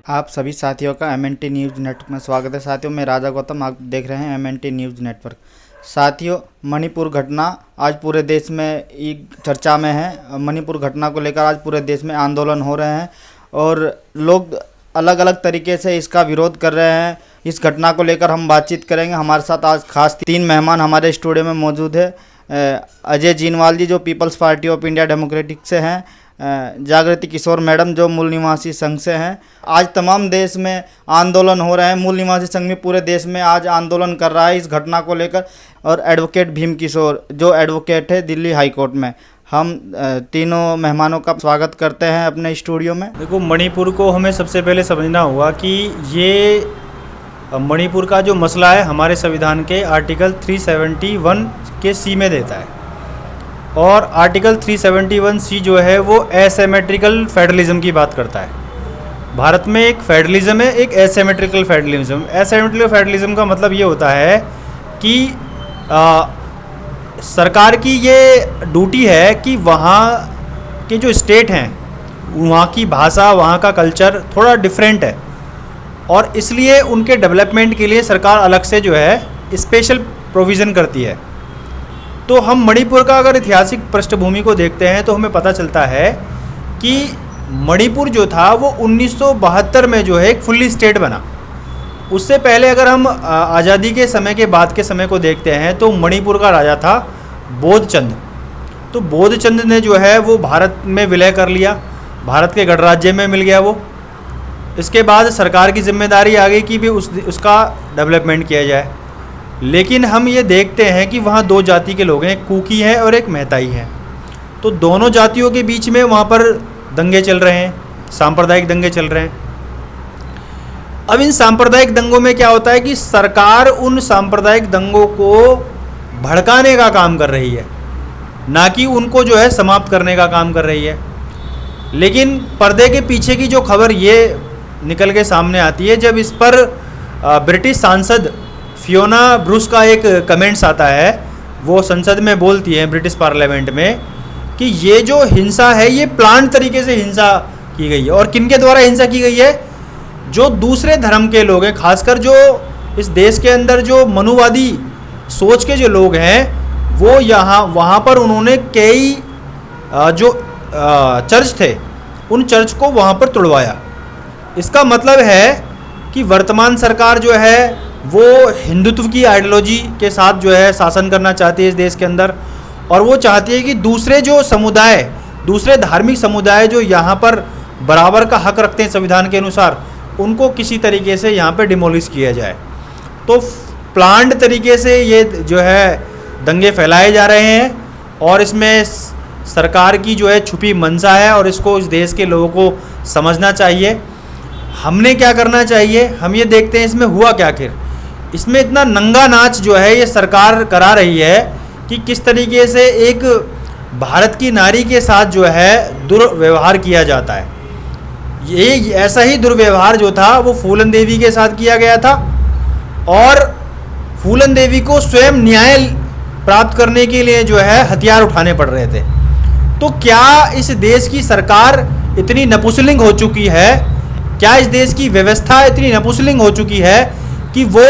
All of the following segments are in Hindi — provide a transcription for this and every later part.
आप सभी साथियों का MNT न्यूज़ नेटवर्क में स्वागत है। साथियों, मैं राजा गौतम, आप देख रहे हैं MNT न्यूज़ नेटवर्क। साथियों, मणिपुर घटना आज पूरे देश में एक चर्चा में है। मणिपुर घटना को लेकर आज पूरे देश में आंदोलन हो रहे हैं और लोग अलग अलग तरीके से इसका विरोध कर रहे हैं। इस घटना को लेकर हम बातचीत करेंगे। हमारे साथ आज खास 3 मेहमान हमारे स्टूडियो में मौजूद है। अजय जीनवाल जी जो peoples party of India democratic से हैं, जागृति किशोर मैडम जो मूल निवासी संघ से हैं। आज तमाम देश में आंदोलन हो रहे हैं। मूल निवासी संघ में पूरे देश में आज आंदोलन कर रहा है इस घटना को लेकर। और एडवोकेट भीम किशोर जो एडवोकेट है दिल्ली हाई कोर्ट में। हम तीनों मेहमानों का स्वागत करते हैं अपने स्टूडियो में। देखो, मणिपुर को हमें सबसे पहले समझना होगा कि ये मणिपुर का जो मसला है हमारे संविधान के आर्टिकल 371 के सी में देता है। और आर्टिकल 371C जो है वो एसिमेट्रिकल फेडरलिज्म की बात करता है। भारत में एक फेडरलिज्म है, एक एसिमेट्रिकल फेडरलिज्म। एसिमेट्रिकल फेडरलिज्म का मतलब ये होता है कि सरकार की ये ड्यूटी है कि वहाँ के जो स्टेट हैं वहाँ की भाषा, वहाँ का कल्चर थोड़ा डिफरेंट है और इसलिए उनके डेवलपमेंट के लिए सरकार अलग से जो है स्पेशल प्रोविज़न करती है। तो हम मणिपुर का अगर ऐतिहासिक पृष्ठभूमि को देखते हैं तो हमें पता चलता है कि मणिपुर जो था वो 1972 में जो है एक फुल्ली स्टेट बना। उससे पहले अगर हम आज़ादी के समय के बाद के समय को देखते हैं तो मणिपुर का राजा था बोधचंद। तो बोधचंद ने जो है वो भारत में विलय कर लिया, भारत के गणराज्य में मिल गया वो। इसके बाद सरकार की जिम्मेदारी आ गई कि भी उसका डेवलपमेंट किया जाए। लेकिन हम ये देखते हैं कि वहाँ 2 जाति के लोग हैं, एक कुकी है और एक मेहताई है। तो दोनों जातियों के बीच में वहाँ पर दंगे चल रहे हैं, सांप्रदायिक दंगे चल रहे हैं। अब इन सांप्रदायिक दंगों में क्या होता है कि सरकार उन सांप्रदायिक दंगों को भड़काने का काम कर रही है, ना कि उनको जो है समाप्त करने का काम कर रही है। लेकिन पर्दे के पीछे की जो खबर ये निकल के सामने आती है जब इस पर ब्रिटिश सांसद फियोना ब्रूस का एक कमेंट्स आता है। वो संसद में बोलती है ब्रिटिश पार्लियामेंट में कि ये जो हिंसा है ये प्लान तरीके से हिंसा की गई है। और किनके द्वारा हिंसा की गई है? जो दूसरे धर्म के लोग हैं, खासकर जो इस देश के अंदर जो मनुवादी सोच के जो लोग हैं वो वहाँ पर उन्होंने कई जो चर्च थे उन चर्च को वहाँ पर तोड़वाया। इसका मतलब है कि वर्तमान सरकार जो है वो हिंदुत्व की आइडियोलॉजी के साथ जो है शासन करना चाहती है इस देश के अंदर। और वो चाहती है कि दूसरे जो समुदाय, दूसरे धार्मिक समुदाय जो यहाँ पर बराबर का हक रखते हैं संविधान के अनुसार, उनको किसी तरीके से यहाँ पे डिमोलिश किया जाए। तो प्लान्ड तरीके से ये जो है दंगे फैलाए जा रहे हैं और इसमें सरकार की जो है छुपी मंशा है और इसको इस देश के लोगों को समझना चाहिए। हमने क्या करना चाहिए, हम ये देखते हैं इसमें हुआ क्या आखिर। इसमें इतना नंगा नाच जो है ये सरकार करा रही है कि किस तरीके से एक भारत की नारी के साथ जो है दुर्व्यवहार किया जाता है। ये ऐसा ही दुर्व्यवहार जो था वो फूलन देवी के साथ किया गया था और फूलन देवी को स्वयं न्याय प्राप्त करने के लिए जो है हथियार उठाने पड़ रहे थे। तो क्या इस देश की सरकार इतनी नपुंसकलिंग हो चुकी है, क्या इस देश की व्यवस्था इतनी नपुंसकलिंग हो चुकी है कि वो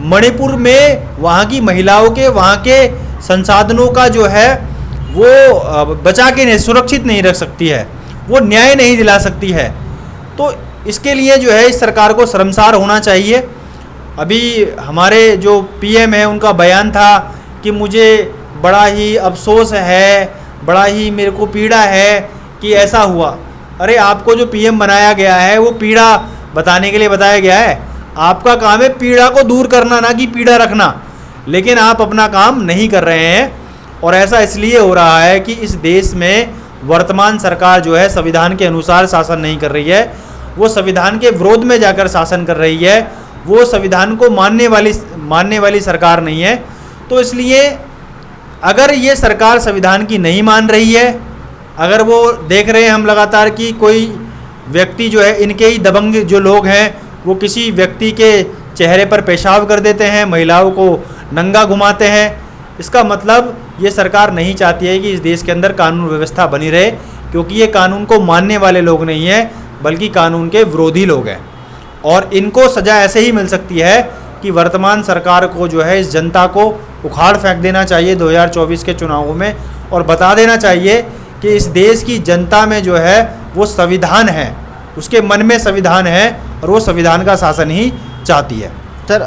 मणिपुर में वहाँ की महिलाओं के, वहाँ के संसाधनों का जो है वो बचा के नहीं, सुरक्षित नहीं रख सकती है, वो न्याय नहीं दिला सकती है? तो इसके लिए जो है इस सरकार को शर्मसार होना चाहिए। अभी हमारे जो PM है उनका बयान था कि मुझे बड़ा ही अफसोस है, बड़ा ही मेरे को पीड़ा है कि ऐसा हुआ। अरे, आपको जो PM बनाया गया है वो पीड़ा बताने के लिए बताया गया है। आपका काम है पीड़ा को दूर करना, ना कि पीड़ा रखना। लेकिन आप अपना काम नहीं कर रहे हैं और ऐसा इसलिए हो रहा है कि इस देश में वर्तमान सरकार जो है संविधान के अनुसार शासन नहीं कर रही है, वो संविधान के विरोध में जाकर शासन कर रही है, वो संविधान को मानने वाली सरकार नहीं है। तो इसलिए अगर ये सरकार संविधान की नहीं मान रही है, अगर वो देख रहे हैं हम लगातार कि कोई व्यक्ति जो है, इनके ही दबंग जो लोग हैं वो किसी व्यक्ति के चेहरे पर पेशाब कर देते हैं, महिलाओं को नंगा घुमाते हैं, इसका मतलब ये सरकार नहीं चाहती है कि इस देश के अंदर कानून व्यवस्था बनी रहे, क्योंकि ये कानून को मानने वाले लोग नहीं हैं बल्कि कानून के विरोधी लोग हैं। और इनको सज़ा ऐसे ही मिल सकती है कि वर्तमान सरकार को जो है इस जनता को उखाड़ फेंक देना चाहिए 2024 के चुनावों में, और बता देना चाहिए कि इस देश की जनता में जो है वो संविधान है, उसके मन में संविधान है और वो संविधान का शासन ही चाहती है। सर,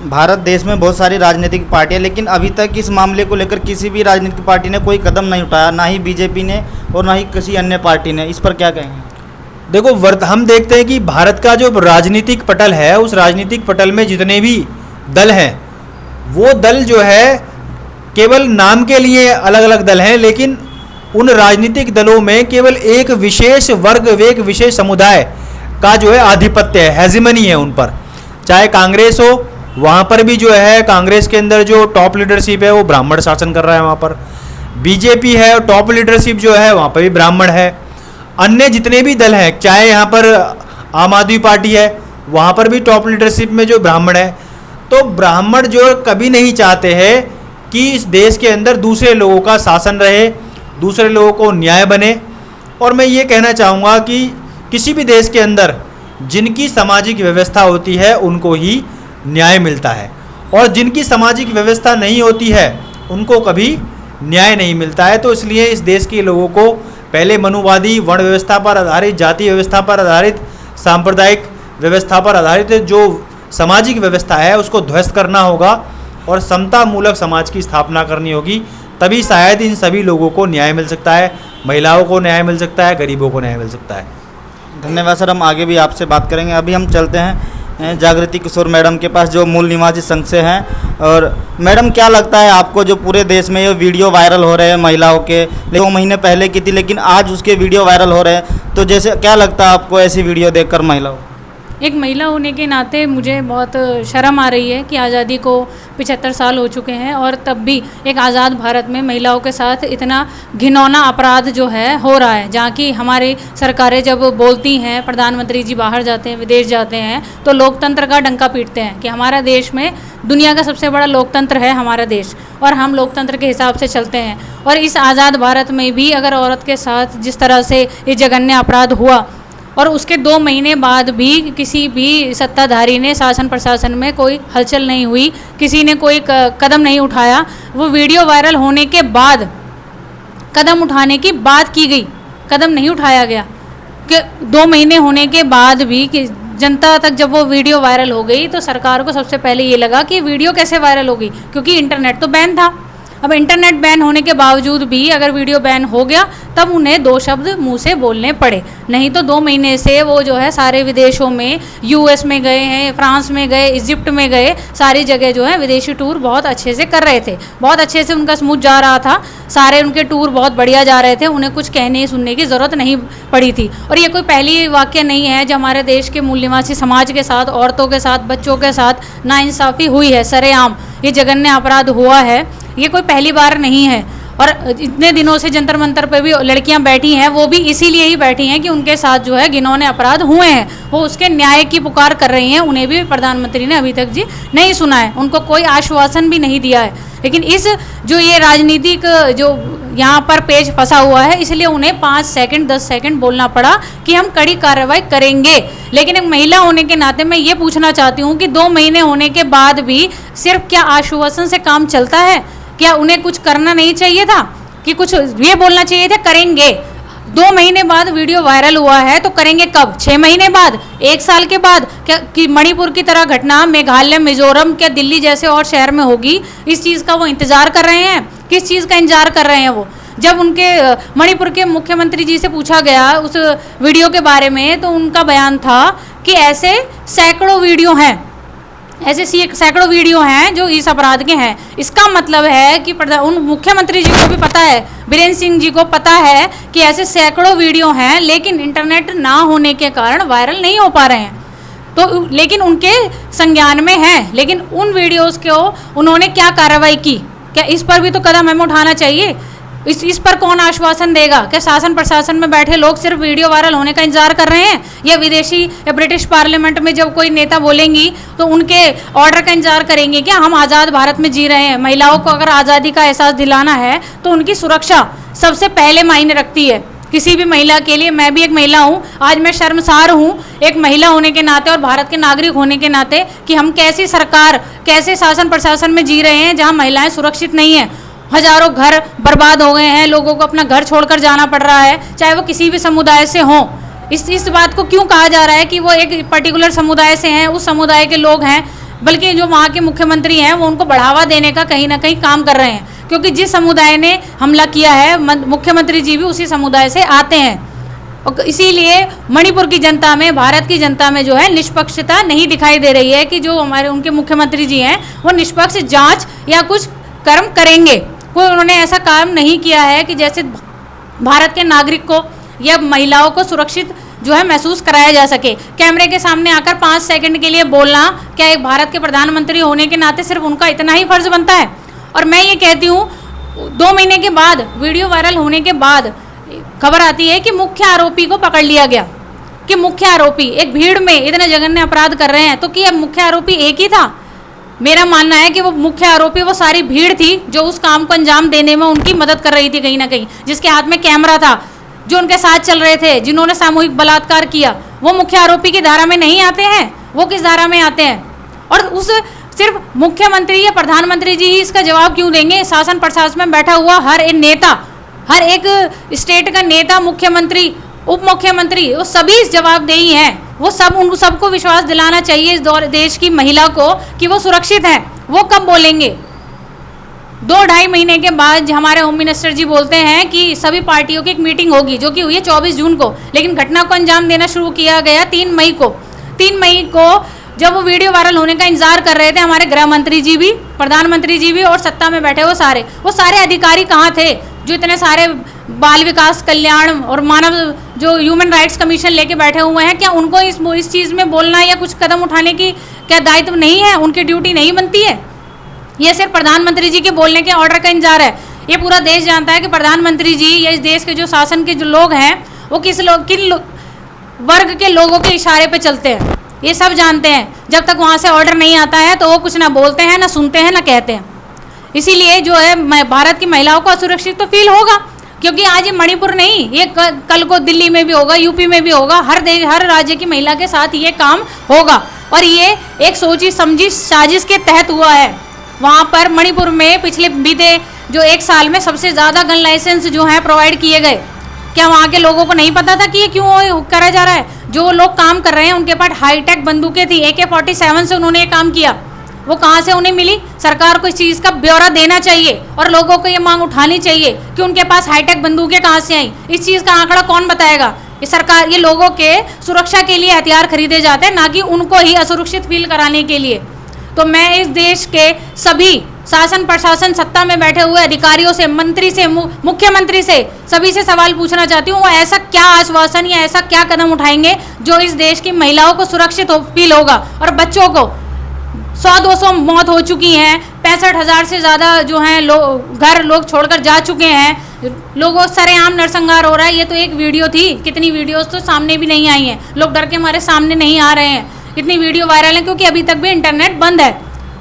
भारत देश में बहुत सारी राजनीतिक पार्टियां, लेकिन अभी तक इस मामले को लेकर किसी भी राजनीतिक पार्टी ने कोई कदम नहीं उठाया, ना ही बीजेपी ने और ना ही किसी अन्य पार्टी ने। इस पर क्या कहेंगे? देखो, हम देखते हैं कि भारत का जो राजनीतिक पटल है, उस राजनीतिक पटल में जितने भी दल हैं, वो दल जो है केवल नाम के लिए अलग अलग दल हैं, लेकिन उन राजनीतिक दलों में केवल एक विशेष वर्ग, एक विशेष समुदाय का जो है आधिपत्य है, हेजिमनी है उन पर। चाहे कांग्रेस हो, वहाँ पर भी जो है कांग्रेस के अंदर जो टॉप लीडरशिप है वो ब्राह्मण शासन कर रहा है वहाँ पर। बीजेपी है, टॉप लीडरशिप जो है वहाँ पर भी ब्राह्मण है। अन्य जितने भी दल हैं, चाहे यहाँ पर आम आदमी पार्टी है, वहाँ पर भी टॉप लीडरशिप में जो ब्राह्मण है। तो ब्राह्मण जो कभी नहीं चाहते हैं कि इस देश के अंदर दूसरे लोगों का शासन रहे, दूसरे लोगों को न्याय बने। और मैं ये कहना चाहूँगा कि किसी भी देश के अंदर जिनकी सामाजिक व्यवस्था होती है उनको ही न्याय मिलता है, और जिनकी सामाजिक व्यवस्था नहीं होती है उनको कभी न्याय नहीं मिलता है। तो इसलिए इस देश के लोगों को पहले मनुवादी वर्ण व्यवस्था पर आधारित, जाति व्यवस्था पर आधारित, सांप्रदायिक व्यवस्था पर आधारित जो सामाजिक व्यवस्था है उसको ध्वस्त करना होगा और समता मूलक समाज की स्थापना करनी होगी। तभी शायद इन सभी लोगों को न्याय मिल सकता है, महिलाओं को न्याय मिल सकता है, गरीबों को न्याय मिल सकता है। धन्यवाद सर, हम आगे भी आपसे बात करेंगे। अभी हम चलते हैं जागृति किशोर मैडम के पास, जो मूल निवासी संघ से हैं। और मैडम, क्या लगता है आपको, जो पूरे देश में ये वीडियो वायरल हो रहे हैं महिलाओं के, 2 महीने पहले की थी लेकिन आज उसके वीडियो वायरल हो रहे हैं, तो जैसे क्या लगता है आपको ऐसी वीडियो देखकर महिलाओं? एक महिला होने के नाते मुझे बहुत शर्म आ रही है कि आज़ादी को 75 साल हो चुके हैं और तब भी एक आज़ाद भारत में महिलाओं के साथ इतना घिनौना अपराध जो है हो रहा है। जहाँ की हमारी सरकारें जब बोलती हैं, प्रधानमंत्री जी बाहर जाते हैं, विदेश जाते हैं, तो लोकतंत्र का डंका पीटते हैं कि हमारा देश में दुनिया का सबसे बड़ा लोकतंत्र है हमारा देश, और हम लोकतंत्र के हिसाब से चलते हैं। और इस आज़ाद भारत में भी अगर औरत के साथ जिस तरह से ये जघन्य अपराध हुआ और उसके 2 महीने बाद भी किसी भी सत्ताधारी ने, शासन प्रशासन में कोई हलचल नहीं हुई, किसी ने कोई कदम नहीं उठाया। वो वीडियो वायरल होने के बाद कदम उठाने की बात की गई, कदम नहीं उठाया गया। कि 2 महीने होने के बाद भी कि जनता तक जब वो वीडियो वायरल हो गई तो सरकार को सबसे पहले ये लगा कि वीडियो कैसे वायरल होगी, क्योंकि इंटरनेट तो बैन था। अब इंटरनेट बैन होने के बावजूद भी अगर वीडियो बैन हो गया तब उन्हें 2 शब्द मुंह से बोलने पड़े, नहीं तो 2 महीने से वो जो है सारे विदेशों में, यूएस में गए हैं, फ्रांस में गए, इजिप्ट में गए, सारी जगह जो है विदेशी टूर बहुत अच्छे से कर रहे थे, बहुत अच्छे से उनका स्मूथ जा रहा था, सारे उनके टूर बहुत बढ़िया जा रहे थे, उन्हें कुछ कहने सुनने की ज़रूरत नहीं पड़ी थी। और ये कोई पहली वाक़या नहीं है जब हमारे देश के मूल निवासी समाज के साथ, औरतों के साथ, बच्चों के साथ नाइंसाफ़ी हुई है, सरेआम ये जघन्य अपराध हुआ है, ये कोई पहली बार नहीं है। और इतने दिनों से जंतर मंतर पे भी लड़कियां बैठी हैं, वो भी इसीलिए ही बैठी हैं कि उनके साथ जो है घिनौने अपराध हुए हैं, वो उसके न्याय की पुकार कर रही हैं। उन्हें भी प्रधानमंत्री ने अभी तक जी नहीं सुना है, उनको कोई आश्वासन भी नहीं दिया है। लेकिन इस जो ये राजनीतिक जो यहाँ पर पेज फंसा हुआ है, इसलिए उन्हें 5 सेकंड 10 सेकंड बोलना पड़ा कि हम कड़ी कार्रवाई करेंगे। लेकिन एक महिला होने के नाते मैं ये पूछना चाहती हूँ कि 2 महीने होने के बाद भी सिर्फ क्या आश्वासन से काम चलता है? क्या उन्हें कुछ करना नहीं चाहिए था कि कुछ ये बोलना चाहिए था करेंगे? 2 महीने बाद वीडियो वायरल हुआ है तो करेंगे कब? 6 महीने बाद, 1 साल के बाद? क्या कि मणिपुर की तरह घटना मेघालय, मिजोरम, क्या दिल्ली जैसे और शहर में होगी? इस चीज़ का वो इंतज़ार कर रहे हैं? किस चीज़ का इंतजार कर रहे हैं वो? जब उनके मणिपुर के मुख्यमंत्री जी से पूछा गया उस वीडियो के बारे में तो उनका बयान था कि ऐसे सैकड़ों वीडियो हैं, ऐसे सैकड़ों वीडियो हैं जो इस अपराध के हैं। इसका मतलब है कि उन मुख्यमंत्री जी को भी पता है, बीरेंद्र सिंह जी को पता है कि ऐसे सैकड़ों वीडियो हैं, लेकिन इंटरनेट ना होने के कारण वायरल नहीं हो पा रहे हैं। तो लेकिन उनके संज्ञान में है, लेकिन उन वीडियोस को उन्होंने क्या कार्रवाई की? क्या इस पर भी तो कदम हमें उठाना चाहिए? इस पर कौन आश्वासन देगा? क्या शासन प्रशासन में बैठे लोग सिर्फ वीडियो वायरल होने का इंतजार कर रहे हैं, या विदेशी या ब्रिटिश पार्लियामेंट में जब कोई नेता बोलेंगी तो उनके ऑर्डर का इंतजार करेंगे? क्या हम आज़ाद भारत में जी रहे हैं, महिलाओं को अगर आज़ादी का एहसास दिलाना है तो उनकी सुरक्षा सबसे पहले मायने रखती है। किसी भी महिला के लिए। मैं भी एक महिला हूँ, आज मैं शर्मसार हूँ एक महिला होने के नाते और भारत के नागरिक होने के नाते कि हम कैसी सरकार, कैसे शासन प्रशासन में जी रहे हैं जहाँ महिलाएं सुरक्षित नहीं हैं। हजारों घर बर्बाद हो गए हैं, लोगों को अपना घर छोड़कर जाना पड़ रहा है, चाहे वो किसी भी समुदाय से हों। इस बात को क्यों कहा जा रहा है कि वो एक पर्टिकुलर समुदाय से हैं, उस समुदाय के लोग हैं, बल्कि जो वहाँ के मुख्यमंत्री हैं वो उनको बढ़ावा देने का कहीं ना कहीं काम कर रहे हैं, क्योंकि जिस समुदाय ने हमला किया है मुख्यमंत्री जी भी उसी समुदाय से आते हैं। और इसीलिए मणिपुर की जनता में, भारत की जनता में जो है निष्पक्षता नहीं दिखाई दे रही है कि जो हमारे उनके मुख्यमंत्री जी हैं वो निष्पक्ष जांच या कुछ कर्म करेंगे। कोई उन्होंने ऐसा काम नहीं किया है कि जैसे भारत के नागरिक को या महिलाओं को सुरक्षित जो है महसूस कराया जा सके। कैमरे के सामने आकर 5 सेकंड के लिए बोलना क्या एक भारत के प्रधानमंत्री होने के नाते सिर्फ उनका इतना ही फर्ज बनता है? और मैं ये कहती हूँ 2 महीने के बाद, वीडियो वायरल होने के बाद खबर आती है कि मुख्य आरोपी को पकड़ लिया गया, कि मुख्य आरोपी एक भीड़ में इतने जघन्य अपराध कर रहे हैं, तो कि अब मुख्य आरोपी एक ही था? मेरा मानना है कि वो मुख्य आरोपी वो सारी भीड़ थी जो उस काम को अंजाम देने में उनकी मदद कर रही थी कहीं ना कहीं, जिसके हाथ में कैमरा था, जो उनके साथ चल रहे थे, जिन्होंने सामूहिक बलात्कार किया। वो मुख्य आरोपी की धारा में नहीं आते हैं, वो किस धारा में आते हैं? और उस सिर्फ मुख्यमंत्री या प्रधानमंत्री जी ही इसका जवाब क्यों देंगे? शासन प्रशासन में बैठा हुआ हर एक नेता, हर एक स्टेट का नेता, मुख्यमंत्री, उप मुख्यमंत्री, वो सभी जवाबदेही हैं। वो सब, उन सबको विश्वास दिलाना चाहिए इस देश की महिला को कि वो सुरक्षित है। वो कब बोलेंगे? 2-2.5 महीने के बाद हमारे होम मिनिस्टर जी बोलते हैं कि सभी पार्टियों की एक मीटिंग होगी, जो कि हुई है 24 जून को, लेकिन घटना को अंजाम देना शुरू किया गया 3 मई को। 3 मई को जब वो वीडियो वायरल होने का इंतजार कर रहे थे हमारे गृह मंत्री जी भी, प्रधानमंत्री जी भी और सत्ता में बैठे वो सारे अधिकारी कहाँ थे जो इतने सारे बाल विकास कल्याण और मानव जो ह्यूमन राइट्स कमीशन लेके बैठे हुए हैं? क्या उनको इस चीज़ में बोलना या कुछ कदम उठाने की क्या दायित्व नहीं है? उनकी ड्यूटी नहीं बनती है? ये सिर्फ प्रधानमंत्री जी के बोलने के ऑर्डर का इंतजार है। ये पूरा देश जानता है कि प्रधानमंत्री जी या इस देश के जो शासन के जो लोग हैं वो किन वर्ग के लोगों के इशारे पे चलते हैं, ये सब जानते हैं। जब तक वहाँ से ऑर्डर नहीं आता है तो वो कुछ ना बोलते हैं, ना सुनते हैं, ना कहते हैं। इसीलिए जो है भारत की महिलाओं को असुरक्षित तो फील होगा, क्योंकि आज ये मणिपुर नहीं, ये कल को दिल्ली में भी होगा, यूपी में भी होगा, हर राज्य की महिला के साथ ये काम होगा। और ये एक सोची समझी साजिश के तहत हुआ है। वहाँ पर मणिपुर में पिछले बीते जो 1 साल में सबसे ज़्यादा गन लाइसेंस जो है प्रोवाइड किए गए। क्या वहाँ के लोगों को नहीं पता था कि ये क्यों करा जा रहा है? जो लोग काम कर रहे हैं उनके पास हाईटेक बंदूकें थी, AK-47 से उन्होंने ये काम किया। वो कहाँ से उन्हें मिली? सरकार को इस चीज़ का ब्यौरा देना चाहिए और लोगों को ये मांग उठानी चाहिए कि उनके पास हाईटेक बंदूकें कहाँ से आई। इस चीज़ का आंकड़ा कौन बताएगा? ये सरकार, ये लोगों के सुरक्षा के लिए हथियार खरीदे जाते हैं, ना कि उनको ही असुरक्षित फील कराने के लिए। तो मैं इस देश के सभी शासन प्रशासन, सत्ता में बैठे हुए अधिकारियों से, मंत्री से, मुख्यमंत्री से, सभी से सवाल पूछना चाहती हूँ, वो ऐसा क्या आश्वासन या ऐसा क्या कदम उठाएंगे जो इस देश की महिलाओं को सुरक्षित फील होगा? और बच्चों को 100-200 मौत हो चुकी हैं, 65,000 से ज़्यादा जो हैं घर लोग छोड़कर जा चुके हैं, लोगों सरेआम नरसंहार हो रहा है। ये तो एक वीडियो थी, कितनी वीडियोस तो सामने भी नहीं आई हैं। लोग डर के मारे सामने नहीं आ रहे हैं, इतनी वीडियो वायरल है क्योंकि अभी तक भी इंटरनेट बंद है।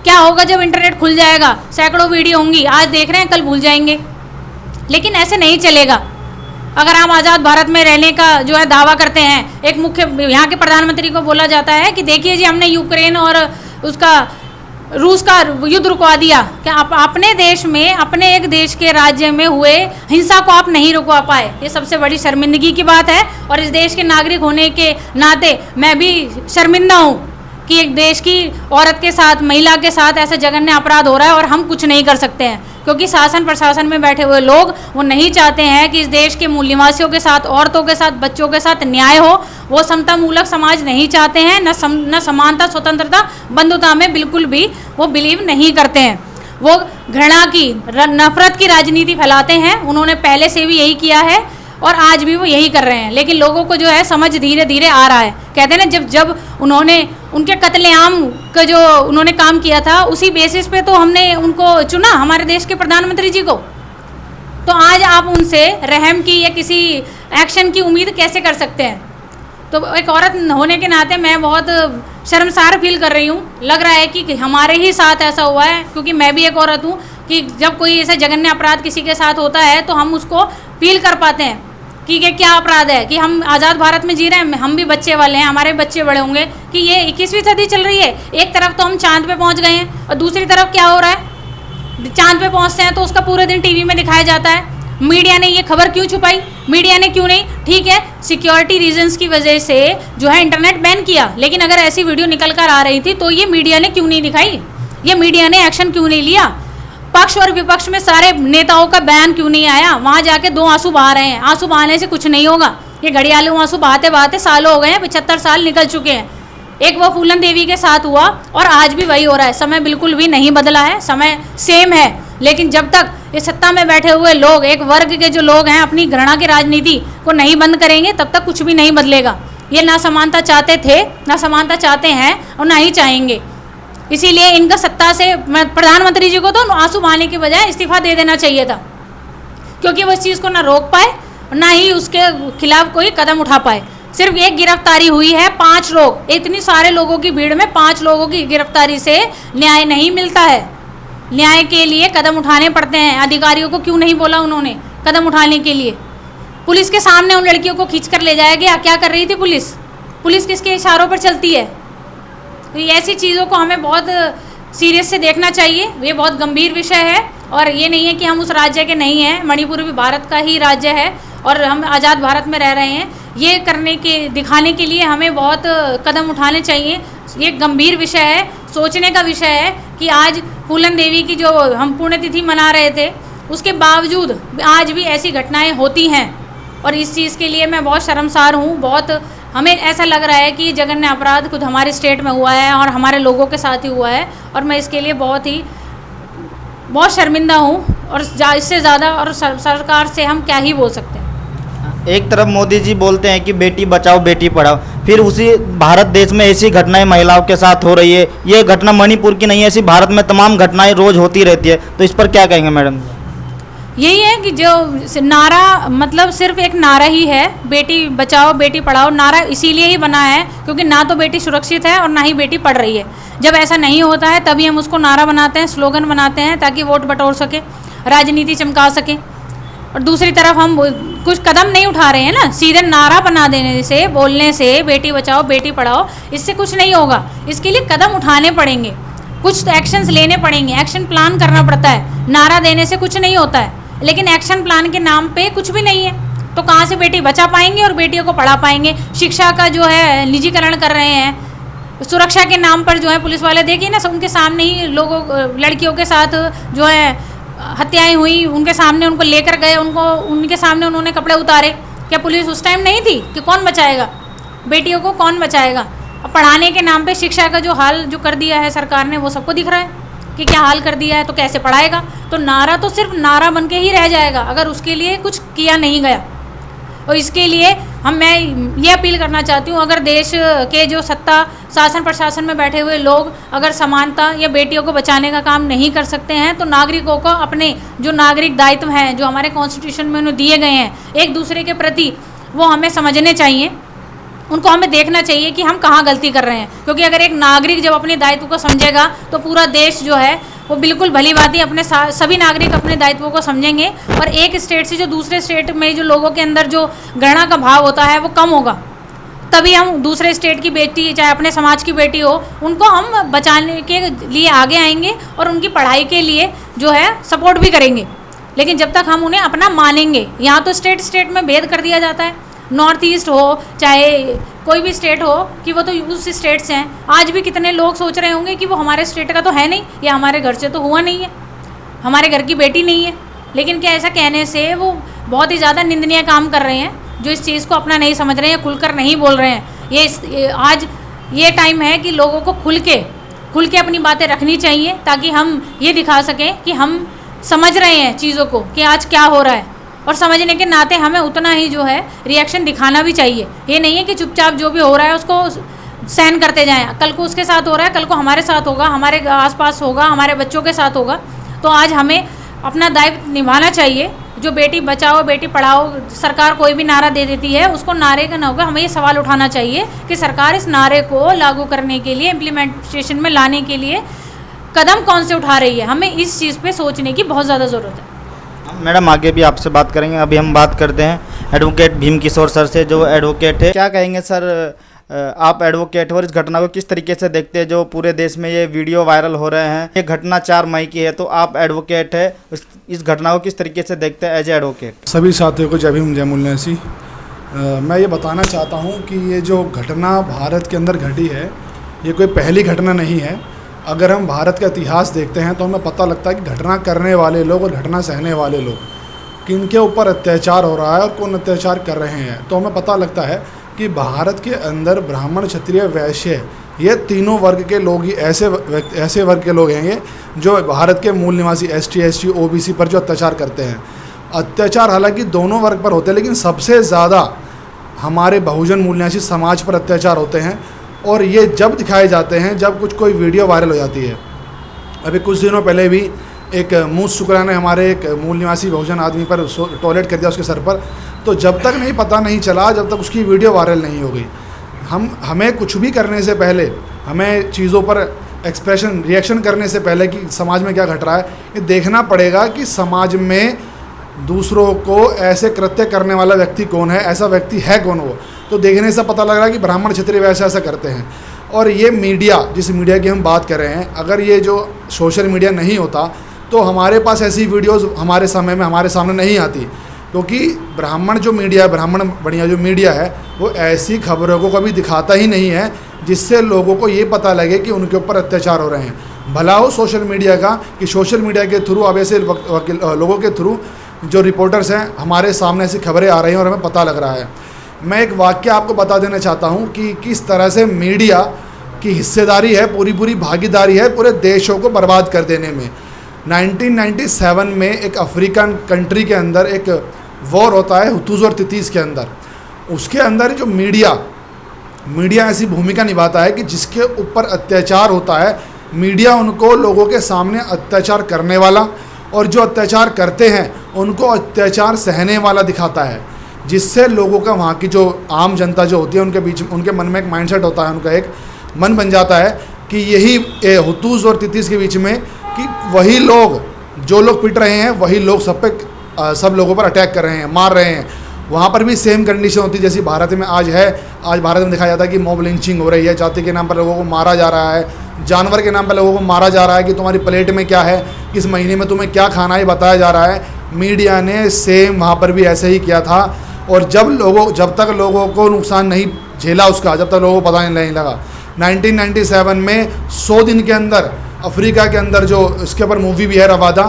क्या होगा जब इंटरनेट खुल जाएगा? सैकड़ों वीडियो होंगी, आज देख रहे हैं कल भूल जाएंगे। लेकिन ऐसे नहीं चलेगा। अगर आप आज़ाद भारत में रहने का जो है दावा करते हैं, एक यहाँ के प्रधानमंत्री को बोला जाता है कि देखिए जी हमने यूक्रेन और उसका रूस का युद्ध रुकवा दिया। क्या आप अपने देश में, अपने एक देश के राज्य में हुए हिंसा को आप नहीं रुकवा पाए? ये सबसे बड़ी शर्मिंदगी की बात है। और इस देश के नागरिक होने के नाते मैं भी शर्मिंदा हूँ कि एक देश की औरत के साथ, महिला के साथ ऐसा जघन्य अपराध हो रहा है और हम कुछ नहीं कर सकते हैं, क्योंकि शासन प्रशासन में बैठे हुए लोग वो नहीं चाहते हैं कि इस देश के मूल निवासियों के साथ, औरतों के साथ, बच्चों के साथ न्याय हो। वो समता मूलक समाज नहीं चाहते हैं, न समानता, स्वतंत्रता, बंधुता में बिल्कुल भी वो बिलीव नहीं करते हैं। वो घृणा की, नफरत की राजनीति फैलाते हैं। उन्होंने पहले से भी यही किया है और आज भी वो यही कर रहे हैं। लेकिन लोगों को जो है समझ धीरे धीरे आ रहा है। कहते हैं ना, जब उन्होंने उनके कत्लेआम का जो उन्होंने काम किया था, उसी बेसिस पे तो हमने उनको चुना, हमारे देश के प्रधानमंत्री जी को। तो आज आप उनसे रहम की या किसी एक्शन की उम्मीद कैसे कर सकते हैं? तो एक औरत होने के नाते मैं बहुत शर्मसार फील कर रही हूँ। लग रहा है कि हमारे ही साथ ऐसा हुआ है, क्योंकि मैं भी एक औरत हूँ, कि जब कोई ऐसा जघन्य अपराध किसी के साथ होता है तो हम उसको फील कर पाते हैं कि ये क्या अपराध है कि हम आज़ाद भारत में जी रहे हैं, हम भी बच्चे वाले हैं, हमारे बच्चे बड़े होंगे, कि ये 21वीं सदी चल रही है। एक तरफ तो हम चांद पे पहुंच गए हैं और दूसरी तरफ क्या हो रहा है, चांद पे पहुंचते हैं तो उसका पूरे दिन टीवी में दिखाया जाता है। मीडिया ने ये खबर क्यों छुपाई, मीडिया ने क्यों नहीं, ठीक है सिक्योरिटी रीजंस की वजह से जो है इंटरनेट बैन किया, लेकिन अगर ऐसी वीडियो निकल कर आ रही थी तो ये मीडिया ने क्यों नहीं दिखाई, ये मीडिया ने एक्शन क्यों नहीं लिया, पक्ष और विपक्ष में सारे नेताओं का बयान क्यों नहीं आया, वहाँ जाके 2 आंसू बहा रहे हैं, आंसू बहाने से कुछ नहीं होगा, ये घड़ियालू आंसू बहाते बहाते सालों हो गए हैं, 75 साल निकल चुके हैं। एक वो फूलन देवी के साथ हुआ और आज भी वही हो रहा है, समय बिल्कुल भी नहीं बदला है, समय सेम है, लेकिन जब तक ये सत्ता में बैठे हुए लोग, एक वर्ग के जो लोग हैं, अपनी घृणा की राजनीति को नहीं बंद करेंगे तब तक कुछ भी नहीं बदलेगा। ये ना समानता चाहते थे, ना समानता चाहते हैं और ना ही चाहेंगे। इसीलिए इनका सत्ता से प्रधानमंत्री जी को तो आंसू बहाने की बजाय इस्तीफा दे देना चाहिए था, क्योंकि वो इस चीज़ को ना रोक पाए और ना ही उसके खिलाफ कोई कदम उठा पाए। सिर्फ एक गिरफ्तारी हुई है, 5 लोग, इतनी सारे लोगों की भीड़ में 5 लोगों की गिरफ्तारी से न्याय नहीं मिलता है। न्याय के लिए कदम उठाने पड़ते हैं। अधिकारियों को क्यों नहीं बोला उन्होंने कदम उठाने के लिए? पुलिस के सामने उन लड़कियों को खींच कर ले जाया गया, क्या कर रही थी पुलिस? पुलिस किसके इशारों पर चलती है? तो ऐसी चीज़ों को हमें बहुत सीरियस से देखना चाहिए। ये बहुत गंभीर विषय है और ये नहीं है कि हम उस राज्य के नहीं हैं, मणिपुर भी भारत का ही राज्य है और हम आज़ाद भारत में रह रहे हैं। ये करने के दिखाने के लिए हमें बहुत कदम उठाने चाहिए। ये गंभीर विषय है, सोचने का विषय है कि आज फूलन देवी की जो हम पुण्यतिथि मना रहे थे, उसके बावजूद आज भी ऐसी घटनाएं होती हैं और इस चीज़ के लिए मैं बहुत शर्मसार हूँ। बहुत हमें ऐसा लग रहा है कि जघन्य अपराध खुद हमारे स्टेट में हुआ है और हमारे लोगों के साथ ही हुआ है और मैं इसके लिए बहुत शर्मिंदा हूँ और इससे ज़्यादा और सरकार से हम क्या ही बोल सकते हैं। एक तरफ मोदी जी बोलते हैं कि बेटी बचाओ बेटी पढ़ाओ, फिर उसी भारत देश में ऐसी घटनाएं महिलाओं के साथ हो रही है। ये घटना मणिपुर की नहीं है, ऐसी भारत में तमाम घटनाएं रोज होती रहती है, तो इस पर क्या कहेंगे मैडम? यही है कि जो नारा मतलब सिर्फ एक नारा ही है, बेटी बचाओ बेटी पढ़ाओ, नारा इसीलिए ही बना है क्योंकि ना तो बेटी सुरक्षित है और ना ही बेटी पढ़ रही है। जब ऐसा नहीं होता है तभी हम उसको नारा बनाते हैं, स्लोगन बनाते हैं ताकि वोट बटोर सके, राजनीति चमका सके। और दूसरी तरफ हम कुछ कदम नहीं उठा रहे हैं ना, सीधे नारा बना देने से, बोलने से बेटी बचाओ बेटी पढ़ाओ, इससे कुछ नहीं होगा। इसके लिए कदम उठाने पड़ेंगे, कुछ तो एक्शंस लेने पड़ेंगे, एक्शन प्लान करना पड़ता है। नारा देने से कुछ नहीं होता है, लेकिन एक्शन प्लान के नाम पे कुछ भी नहीं है तो कहाँ से बेटी बचा पाएंगे और बेटियों को पढ़ा पाएंगे? शिक्षा का जो है निजीकरण कर रहे हैं, सुरक्षा के नाम पर जो है पुलिस वाले, देखिए ना उनके सामने ही लोगों लड़कियों के साथ जो है हत्याएं हुई, उनके सामने उनको लेकर गए, उनके सामने उन्होंने कपड़े उतारे। क्या पुलिस उस टाइम नहीं थी कि कौन बचाएगा बेटियों को, कौन बचाएगा? अब पढ़ाने के नाम पे शिक्षा का जो हाल जो कर दिया है सरकार ने, वो सबको दिख रहा है कि क्या हाल कर दिया है, तो कैसे पढ़ाएगा? तो नारा तो सिर्फ नारा बन के ही रह जाएगा अगर उसके लिए कुछ किया नहीं गया। और इसके लिए मैं ये अपील करना चाहती हूँ, अगर देश के जो सत्ता शासन प्रशासन में बैठे हुए लोग अगर समानता या बेटियों को बचाने का काम नहीं कर सकते हैं तो नागरिकों को अपने जो नागरिक दायित्व हैं जो हमारे कॉन्स्टिट्यूशन में उन्हें दिए गए हैं एक दूसरे के प्रति, वो हमें समझने चाहिए। उनको हमें देखना चाहिए कि हम कहाँ गलती कर रहे हैं, क्योंकि अगर एक नागरिक जब अपने दायित्व को समझेगा तो पूरा देश जो है वो बिल्कुल भली बात अपने सभी नागरिक अपने दायित्वों को समझेंगे और एक स्टेट से जो दूसरे स्टेट में जो लोगों के अंदर जो घृणा का भाव होता है वो कम होगा। तभी हम दूसरे स्टेट की बेटी, चाहे अपने समाज की बेटी हो, उनको हम बचाने के लिए आगे आएंगे और उनकी पढ़ाई के लिए जो है सपोर्ट भी करेंगे। लेकिन जब तक हम उन्हें अपना मानेंगे, यहाँ तो स्टेट में भेद कर दिया जाता है, नॉर्थ ईस्ट हो चाहे कोई भी स्टेट हो कि वो तो उस स्टेट से हैं। आज भी कितने लोग सोच रहे होंगे कि वो हमारे स्टेट का तो है नहीं, या हमारे घर से तो हुआ नहीं है, हमारे घर की बेटी नहीं है। लेकिन क्या ऐसा कहने से वो बहुत ही ज़्यादा निंदनीय काम कर रहे हैं, जो इस चीज़ को अपना नहीं समझ रहे हैं, खुलकर नहीं बोल रहे हैं। आज ये टाइम है कि लोगों को खुल के अपनी बातें रखनी चाहिए ताकि हम ये दिखा सकें कि हम समझ रहे हैं चीज़ों को कि आज क्या हो रहा है, और समझने के नाते हमें उतना ही जो है रिएक्शन दिखाना भी चाहिए। ये नहीं है कि चुपचाप जो भी हो रहा है उसको सहन करते जाएं। कल को उसके साथ हो रहा है, कल को हमारे साथ होगा, हमारे आसपास होगा, हमारे बच्चों के साथ होगा। तो आज हमें अपना दायित्व निभाना चाहिए। जो बेटी बचाओ बेटी पढ़ाओ सरकार कोई भी नारा दे देती है, उसको नारे का ना होगा, हमें ये सवाल उठाना चाहिए कि सरकार इस नारे को लागू करने के लिए, इम्प्लीमेंटेशन में लाने के लिए कदम कौन से उठा रही है। हमें इस चीज़ पे सोचने की बहुत ज़्यादा ज़रूरत है। मैडम आगे भी आपसे बात करेंगे, अभी हम बात करते हैं एडवोकेट भीम किशोर सर से, जो एडवोकेट है। क्या कहेंगे सर, आप एडवोकेट हो और इस घटना को किस तरीके से देखते हैं, जो पूरे देश में ये वीडियो वायरल हो रहे हैं। ये घटना 4 मई की है, तो आप एडवोकेट है, इस घटना को किस तरीके से देखते हैं एज ए एडवोकेट। सभी साथियों को जय भीम जय मूलनेसी। मैं ये बताना चाहता हूँ कि ये जो घटना भारत के अंदर घटी है, ये कोई पहली घटना नहीं है। अगर हम भारत का इतिहास देखते हैं तो हमें पता लगता है कि घटना करने वाले लोग और घटना सहने वाले लोग, किनके ऊपर अत्याचार हो रहा है और कौन अत्याचार कर रहे हैं, तो हमें पता लगता है कि भारत के अंदर ब्राह्मण, क्षत्रिय, वैश्य, ये तीनों वर्ग के लोग ही ऐसे वर्ग के लोग हैं ये जो भारत के मूल निवासी ST, SC, OBC पर जो अत्याचार करते हैं। अत्याचार हालांकि दोनों वर्ग पर होते हैं, लेकिन सबसे ज़्यादा हमारे बहुजन मूल निवासी समाज पर अत्याचार होते हैं। और ये जब दिखाए जाते हैं जब कोई वीडियो वायरल हो जाती है। अभी कुछ दिनों पहले भी एक मूस शुक्रा ने हमारे एक मूल निवासी बहुजन आदमी पर टॉयलेट कर दिया उसके सर पर। तो जब तक पता नहीं चला, जब तक उसकी वीडियो वायरल नहीं हो गई, हमें कुछ भी करने से पहले, हमें चीज़ों पर रिएक्शन करने से पहले कि समाज में क्या घट रहा है, ये देखना पड़ेगा कि समाज में दूसरों को ऐसे कृत्य करने वाला व्यक्ति कौन है, ऐसा व्यक्ति है कौन वो। तो देखने से पता लग रहा है कि ब्राह्मण, क्षत्रिय, वैश्य ऐसा करते हैं। और ये मीडिया, जिस मीडिया की हम बात कर रहे हैं, अगर ये जो सोशल मीडिया नहीं होता तो हमारे पास ऐसी वीडियोस हमारे समय में हमारे सामने नहीं आती, क्योंकि ब्राह्मण जो मीडिया है, ब्राह्मण बढ़िया जो मीडिया है, वो ऐसी खबरों को कभी दिखाता ही नहीं है जिससे लोगों को ये पता लगे कि उनके ऊपर अत्याचार हो रहे हैं। भला हो सोशल मीडिया का कि सोशल मीडिया के थ्रू, अब ऐसे लोगों के थ्रू जो रिपोर्टर्स हैं, हमारे सामने ऐसी खबरें आ रही हैं और हमें पता लग रहा है। मैं एक वाक्य आपको बता देना चाहता हूँ कि किस तरह से मीडिया की हिस्सेदारी है, पूरी भागीदारी है पूरे देशों को बर्बाद कर देने में। 1997 में एक अफ्रीकन कंट्री के अंदर एक वॉर होता है, हुतूज और तितीस के अंदर। उसके अंदर जो मीडिया ऐसी भूमिका निभाता है कि जिसके ऊपर अत्याचार होता है, मीडिया उनको लोगों के सामने अत्याचार करने वाला और जो अत्याचार करते हैं उनको अत्याचार सहने वाला दिखाता है, जिससे लोगों का, वहाँ की जो आम जनता जो होती है, उनके बीच, उनके मन में एक माइंडसेट होता है, उनका एक मन बन जाता है कि यही हुतूज और तितीस के बीच में कि वही लोग, जो लोग पिट रहे हैं, वही लोग सब लोगों पर अटैक कर रहे हैं, मार रहे हैं। वहाँ पर भी सेम कंडीशन होती है जैसी भारत में आज है। आज भारत में दिखाया जाता है कि मॉब लिंचिंग हो रही है, जाति के नाम पर लोगों को मारा जा रहा है, जानवर के नाम पर लोगों को मारा जा रहा है कि तुम्हारी प्लेट में क्या है, किस महीने में तुम्हें क्या खाना है, बताया जा रहा है। मीडिया ने सेम वहाँ पर भी ऐसे ही किया था। और जब तक लोगों को नुकसान नहीं झेला उसका, जब तक लोगों को पता नहीं लगा, 1997 में 100 दिन के अंदर अफ्रीका के अंदर, जो इसके ऊपर मूवी भी है रवादा,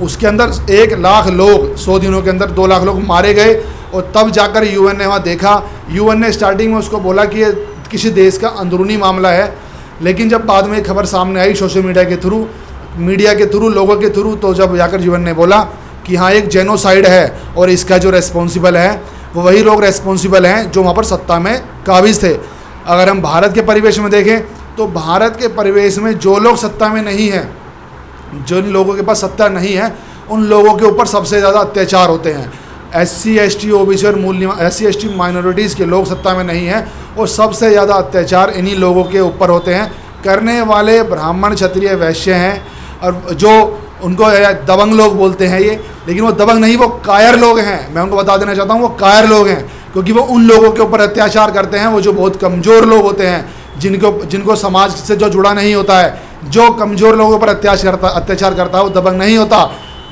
उसके अंदर 1 लाख लोग, 100 दिनों के अंदर 2 लाख लोग मारे गए। और तब जाकर UN ने वहाँ देखा। UN ने स्टार्टिंग में उसको बोला कि ये किसी देश का अंदरूनी मामला है, लेकिन जब बाद में खबर सामने आई सोशल मीडिया के थ्रू, लोगों के थ्रू, तो जब जाकर UN ने बोला कि हाँ एक जेनोसाइड है और इसका जो रेस्पॉन्सिबल है वो वही लोग रेस्पॉन्सिबल हैं जो वहाँ पर सत्ता में काबिज थे। अगर हम भारत के परिवेश में देखें तो भारत के परिवेश में जो लोग सत्ता में नहीं हैं, जिन लोगों के पास सत्ता नहीं है, उन लोगों के ऊपर सबसे ज़्यादा अत्याचार होते हैं। SC, ST, OBC और SC, ST माइनॉरिटीज़ के लोग सत्ता में नहीं हैं और सबसे ज़्यादा अत्याचार इन्हीं लोगों के ऊपर होते हैं। करने वाले ब्राह्मण, क्षत्रिय, वैश्य हैं, और जो उनको दबंग लोग बोलते हैं ये, लेकिन वो दबंग नहीं, वो कायर लोग हैं। मैं उनको बता देना चाहता हूँ वो कायर लोग हैं, क्योंकि वो उन लोगों के ऊपर अत्याचार करते हैं, वो जो बहुत कमज़ोर लोग होते हैं, जिनको समाज से जो जुड़ा नहीं होता है। जो कमज़ोर लोगों पर अत्याचार करता है वो दबंग नहीं होता,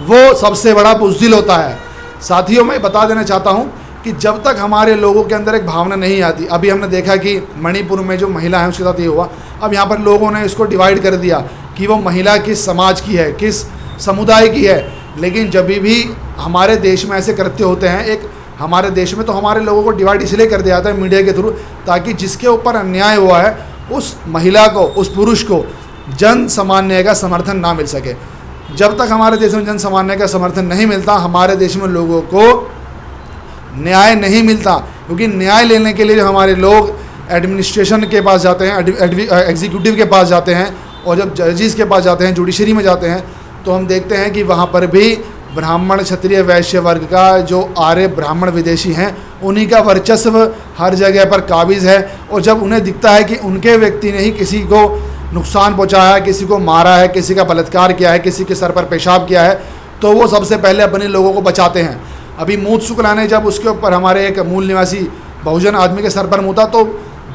वो सबसे बड़ा बुज़दिल होता है। साथियों, मैं बता देना चाहता हूँ कि जब तक हमारे लोगों के अंदर एक भावना नहीं आती, अभी हमने देखा कि मणिपुर में जो महिला है उसके साथ ये हुआ। अब यहाँ पर लोगों ने इसको डिवाइड कर दिया कि वो महिला किस समाज की है, किस समुदाय की है। लेकिन जब भी हमारे देश में ऐसे कृत्य होते हैं, हमारे देश में तो हमारे लोगों को डिवाइड इसलिए कर दिया जाता है मीडिया के थ्रू, ताकि जिसके ऊपर अन्याय हुआ है उस महिला को, उस पुरुष को जन सामान्य का समर्थन ना मिल सके। जब तक हमारे देश में जन सामान्य का समर्थन नहीं मिलता, हमारे देश में लोगों को न्याय नहीं मिलता। क्योंकि न्याय लेने के लिए जो हमारे लोग एडमिनिस्ट्रेशन के पास जाते हैं, एग्जीक्यूटिव के पास जाते हैं, और जब जजेस के पास जाते हैं, जुडिशरी में जाते हैं, तो हम देखते हैं कि वहाँ पर भी ब्राह्मण, क्षत्रिय, वैश्य वर्ग का जो आर्य ब्राह्मण विदेशी हैं, उन्हीं का वर्चस्व हर जगह पर काबिज है। और जब उन्हें दिखता है कि उनके व्यक्ति ने ही किसी को नुकसान पहुंचाया है, किसी को मारा है, किसी का बलात्कार किया है, किसी के सर पर पेशाब किया है, तो वो सबसे पहले अपने लोगों को बचाते हैं। अभी मूत शुक्ला ने जब उसके ऊपर हमारे एक मूल निवासी बहुजन आदमी के सर पर मूता तो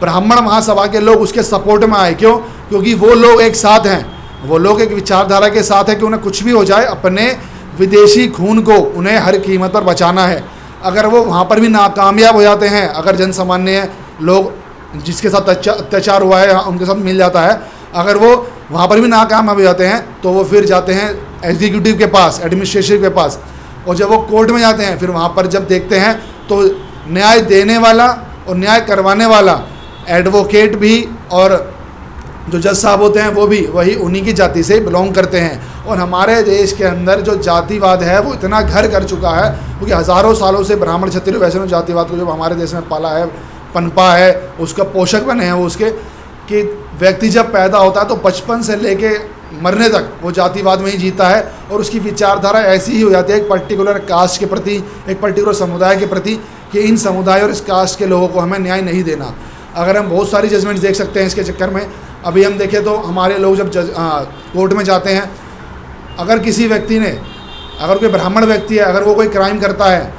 ब्राह्मण महासभा के लोग उसके सपोर्ट में आए। क्यों? क्योंकि वो लोग एक साथ हैं, वो लोग एक विचारधारा के साथ है कि उन्हें कुछ भी हो जाए अपने विदेशी खून को उन्हें हर कीमत पर बचाना है। अगर वो वहाँ पर भी नाकामयाब हो जाते हैं, अगर जन सामान्य लोग जिसके साथ अत्याचार हुआ है उनके साथ मिल जाता है, अगर वो वहाँ पर भी नाकामयाब हो जाते हैं तो वो फिर जाते हैं एग्जीक्यूटिव के पास, एडमिनिस्ट्रेशन के पास, और जब वो कोर्ट में जाते हैं फिर वहाँ पर जब देखते हैं तो न्याय देने वाला और न्याय करवाने वाला एडवोकेट भी और जो जज साहब होते हैं वो भी वही उन्हीं की जाति से बिलोंग करते हैं। और हमारे देश के अंदर जो जातिवाद है वो इतना घर कर चुका है, क्योंकि हज़ारों सालों से ब्राह्मण क्षत्रिय वैष्णव जातिवाद को जो हमारे देश में पाला है, पनपा है, उसका पोषक बने हैं वो उसके, कि व्यक्ति जब पैदा होता है तो बचपन से लेके मरने तक वो जातिवाद में ही जीता है और उसकी विचारधारा ऐसी ही हो जाती है एक पर्टिकुलर कास्ट के प्रति, एक पर्टिकुलर समुदाय के प्रति, कि इन समुदाय और इस कास्ट के लोगों को हमें न्याय नहीं देना। अगर हम बहुत सारी जजमेंट्स देख सकते हैं इसके चक्कर में। अभी हम देखें तो हमारे लोग जब कोर्ट में जाते हैं, अगर किसी व्यक्ति ने, अगर कोई ब्राह्मण व्यक्ति है, अगर वो कोई क्राइम करता है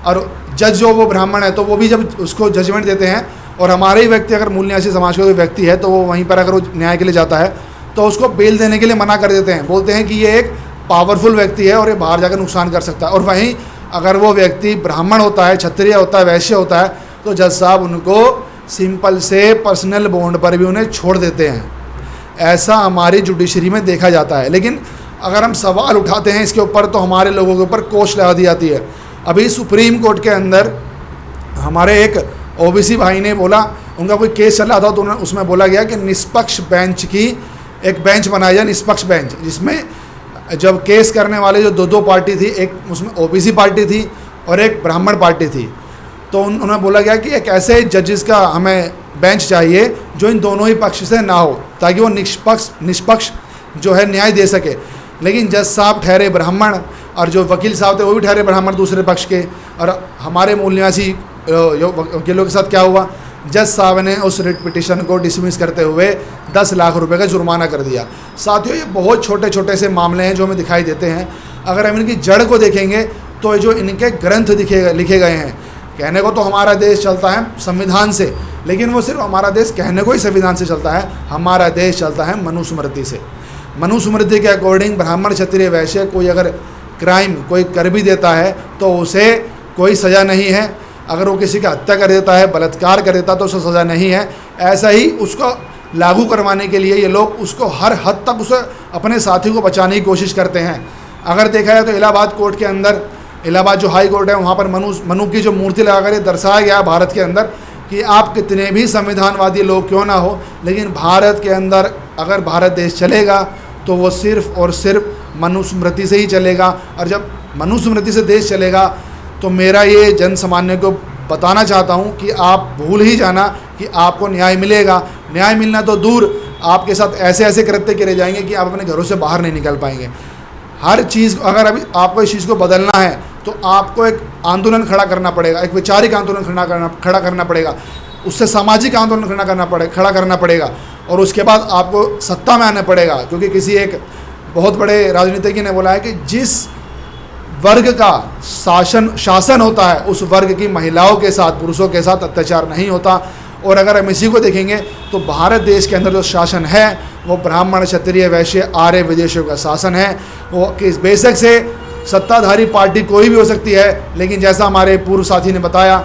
और जज जो वो ब्राह्मण है तो वो भी जब उसको जजमेंट देते हैं, और हमारे ही व्यक्ति अगर मूल न्यासी समाज का कोई व्यक्ति है तो वो वहीं पर अगर वो न्याय के लिए जाता है तो उसको बेल देने के लिए मना कर देते हैं, बोलते हैं कि ये एक पावरफुल व्यक्ति है और ये बाहर जाकर नुकसान कर सकता है। और वहीं अगर वो व्यक्ति ब्राह्मण होता है, क्षत्रिय होता है, वैश्य होता है, तो जज साहब उनको सिंपल से पर्सनल बॉन्ड पर भी उन्हें छोड़ देते हैं। ऐसा हमारी जुडिशरी में देखा जाता है। लेकिन अगर हम सवाल उठाते हैं इसके ऊपर तो हमारे लोगों के ऊपर कोर्ट लगा दी जाती है। अभी सुप्रीम कोर्ट के अंदर हमारे एक ओबीसी भाई ने बोला, उनका कोई केस चल रहा था तो उसमें बोला गया कि निष्पक्ष बेंच की एक बेंच बनाया जाए, निष्पक्ष बेंच, जिसमें जब केस करने वाले जो दो पार्टी थी, एक उसमें ओबीसी पार्टी थी और एक ब्राह्मण पार्टी थी, तो उन्हें बोला गया कि एक ऐसे जजेस का हमें बेंच चाहिए जो इन दोनों ही पक्ष से ना हो, ताकि वो निष्पक्ष जो है न्याय दे सके। लेकिन जज साहब ठहरे ब्राह्मण और जो वकील साहब थे वो भी ठहरे ब्राह्मण दूसरे पक्ष के, और हमारे मूल निवासी वकीलों के साथ क्या हुआ, जज साहब ने उस रिट पिटिशन को डिसमिस करते हुए 10 लाख रुपए का जुर्माना कर दिया। साथियों, ये बहुत छोटे छोटे से मामले हैं जो हमें दिखाई देते हैं। अगर हम इनकी जड़ को देखेंगे तो जो इनके ग्रंथ लिखे गए हैं, कहने को तो हमारा देश चलता है संविधान से, लेकिन वो सिर्फ हमारा देश कहने को ही संविधान से चलता है। हमारा देश चलता है मनुस्मृति से। मनुस्मृति के अकॉर्डिंग ब्राह्मण क्षत्रिय वैश्य कोई अगर क्राइम कोई कर भी देता है तो उसे कोई सज़ा नहीं है। अगर वो किसी का हत्या कर देता है, बलात्कार कर देता है तो उसे सज़ा नहीं है। ऐसा ही उसको लागू करवाने के लिए ये लोग उसको हर हद तक उसे अपने साथी को बचाने की कोशिश करते हैं। अगर देखा जाए तो इलाहाबाद कोर्ट के अंदर, इलाहाबाद जो हाई कोर्ट है, वहाँ पर मनु की जो मूर्ति लगाकर ये दर्शाया गया भारत के अंदर कि आप कितने भी संविधानवादी लोग क्यों ना हो, लेकिन भारत के अंदर अगर भारत देश चलेगा तो वो सिर्फ और सिर्फ मनुस्मृति से ही चलेगा। और जब मनुस्मृति से देश चलेगा तो मेरा ये जन सामान्य को बताना चाहता हूँ कि आप भूल ही जाना कि आपको न्याय मिलेगा। न्याय मिलना तो दूर, आपके साथ ऐसे ऐसे कृत्य करे जाएंगे कि आप अपने घरों से बाहर नहीं निकल पाएंगे। हर चीज़, अगर अभी आपको इस चीज़ को बदलना है तो आपको एक आंदोलन खड़ा करना पड़ेगा, एक वैचारिक आंदोलन खड़ा करना पड़ेगा, उससे सामाजिक आंदोलन खड़ा करना पड़ेगा, और उसके बाद आपको सत्ता में आना पड़ेगा। क्योंकि किसी एक बहुत बड़े राजनीतिज्ञ ने बोला है कि जिस वर्ग का शासन होता है उस वर्ग की महिलाओं के साथ, पुरुषों के साथ अत्याचार नहीं होता। और अगर हम इसी को देखेंगे तो भारत देश के अंदर जो शासन है वो ब्राह्मण क्षत्रिय वैश्य आर्य विदेशियों का शासन है। वो किस बेशक से सत्ताधारी पार्टी कोई भी हो सकती है, लेकिन जैसा हमारे पूर्व साथी ने बताया